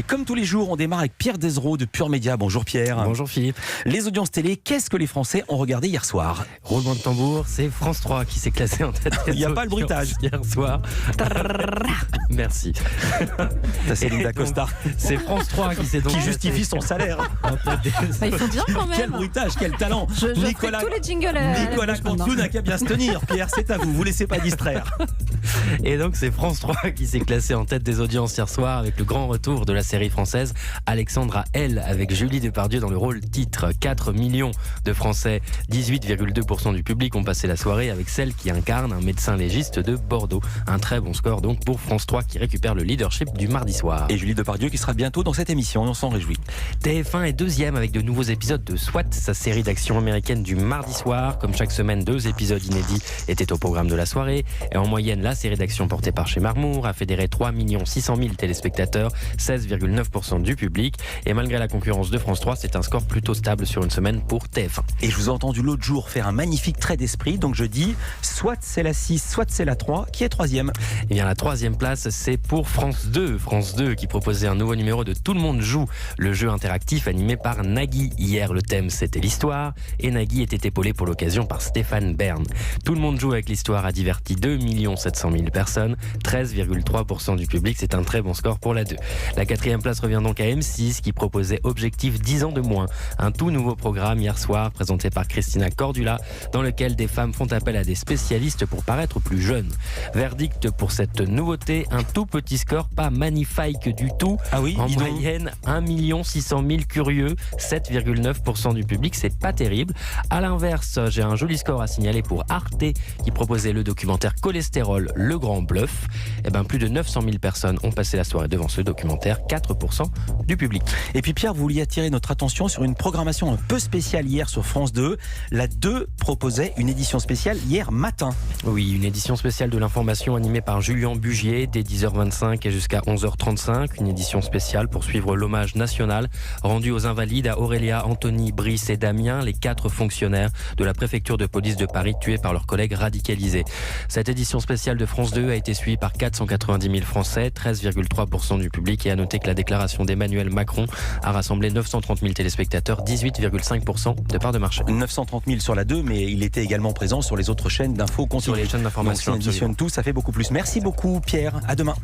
Et comme tous les jours, on démarre avec Pierre Desreaux de Pure Média. Bonjour Pierre. Bonjour Philippe. Les audiences télé, qu'est-ce que les Français ont regardé hier soir? Roulement de tambour, c'est France 3 qui s'est classé en tête. Il n'y a pas le bruitage. Hier soir. Merci. Ça, c'est Linda Costa. C'est France 3 qui s'est donc Qui justifie son salaire. Il faut dire quand même. Quel bruitage, quel talent. Je ferai tous les jingles Nicolas Cantu n'a qu'à bien se tenir. Pierre, c'est à vous. Vous laissez pas distraire. Et donc c'est France 3 qui s'est classé en tête des audiences hier soir avec le grand retour de la série française Alexandra L avec Julie Depardieu dans le rôle titre. 4 millions de Français, 18,2% du public ont passé la soirée avec celle qui incarne un médecin légiste de Bordeaux. Un très bon score donc pour France 3 qui récupère le leadership du mardi soir. Et Julie Depardieu qui sera bientôt dans cette émission et on s'en réjouit. TF1 est deuxième avec de nouveaux épisodes de SWAT, sa série d'action américaine du mardi soir. Comme chaque semaine, 2 épisodes inédits étaient au programme de la soirée. Et en moyenne, la série d'action portée par chez Marmour a fédéré 3 600 000 téléspectateurs, 16,9% du public. Et malgré la concurrence de France 3, c'est un score plutôt stable sur une semaine pour TF1. Et je vous ai entendu l'autre jour faire un magnifique trait d'esprit, donc je dis soit c'est la 6, soit c'est la 3, qui est troisième. Et bien la troisième place, c'est pour France 2. France 2 qui proposait un nouveau numéro de Tout le monde joue, le jeu interactif animé par Nagui. Hier, le thème c'était l'histoire et Nagui était épaulé pour l'occasion par Stéphane Bern. Tout le monde joue avec l'histoire a diverti 2 700 000 personnes, 13,3% du public, c'est un très bon score pour la 2. La quatrième place revient donc à M6 qui proposait Objectif 10 ans de moins, un tout nouveau programme hier soir présenté par Christina Cordula dans lequel des femmes font appel à des spécialistes pour paraître plus jeunes. Verdict pour cette nouveauté, un tout petit score, pas magnifique du tout. Ah oui, en moyenne 1 600 000 curieux, 7,9% du public, c'est pas terrible. À l'inverse, j'ai un joli score à signaler pour Arte qui proposait le documentaire Cholestérol, le grand bluff. Et ben plus de 900 000 personnes ont passé la soirée devant ce documentaire, 4% du public. Et puis Pierre, vous vouliez attirer notre attention sur une programmation un peu spéciale hier sur France 2. La 2 proposait une édition spéciale hier matin. Oui, une édition spéciale de l'information animée par Julien Bugier dès 10h25 et jusqu'à 11h35. Une édition spéciale pour suivre l'hommage national rendu aux invalides à Aurélia, Anthony, Brice et Damien, les 4 fonctionnaires de la préfecture de police de Paris tués par leurs collègues radicalisés. Cette édition spéciale de France 2 a été suivie par 490 000 Français, 13,3% du public, et à noter que la déclaration d'Emmanuel Macron a rassemblé 930 000 téléspectateurs, 18,5% de part de marché. 930 000 sur la 2, mais il était également présent sur les autres chaînes d'infos continue. Sur les chaînes d'information. Donc si on additionne tout, ça fait beaucoup plus. Merci beaucoup Pierre, à demain.